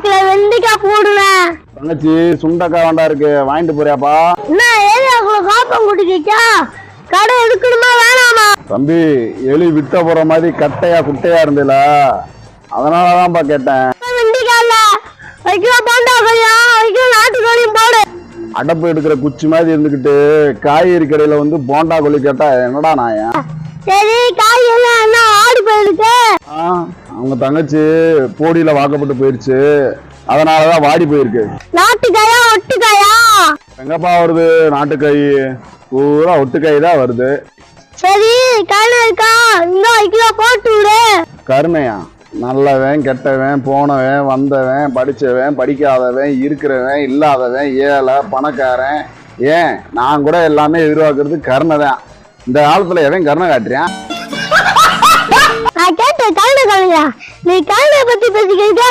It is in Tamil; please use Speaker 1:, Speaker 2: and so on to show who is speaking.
Speaker 1: கிலோ வெண்டைக்காய் போடுவேன்.
Speaker 2: தங்கச்சி சுண்டக்காய் வேண்டா இருக்கு, வாங்கிட்டு போறியாப்பா?
Speaker 1: என்ன ஏரியாக்குள்ள காப்பம் குடிக்கா? கடை எடுக்கணுமா வேணாமா?
Speaker 2: தம்பி, எலி விட்ட போற மாதிரி கட்டையா குட்டையா இருந்தல, அதனாலதான்ப்பா கேட்டேன்.
Speaker 1: வெண்டைக்காய்ல வைக்கிற போண்டா கையா, வைக்கிற நாட்டுக்கோழியும் போடு.
Speaker 2: அடப்பு எடுக்கிற குச்சி மாதிரி இருந்துகிட்டு காய்கறி கடையில வந்து போண்டா கோழி கேட்டா என்னடா நாயா?
Speaker 1: சரி, காய் எல்லாம் என்ன ஆடி போயிருக்கு?
Speaker 2: அவங்க தங்கச்சி போடியில வாக்கப்பட்டு போயிருச்சு, அதனாலதான் வாடி போயிருக்கு.
Speaker 1: நாட்டுக்காயா ஒட்டுக்காயா?
Speaker 2: எங்கப்பா வருது நாட்டுக்காய்? பூரா ஒட்டுக்காய் தான் வருது.
Speaker 1: சரி, கருணை இருக்கா? இந்த கிலோ போட்டு விடு.
Speaker 2: கருணையா? நல்லவன் கெட்டவன், போனவன் வந்தவன், படிச்சவன் படிக்காதவன், இருக்கிறவன் இல்லாதவன், ஏழை பணக்காரன், ஏன் நான் கூட எல்லாமே எதிர்பார்க்கறது கருணை தான். இந்த காலத்துல எவன் கருணை காட்டுறியான்?
Speaker 1: நான் கேட்டேன் கருணை கருணையா? நீ கருணை பத்தி பேசிக்கிட்ட.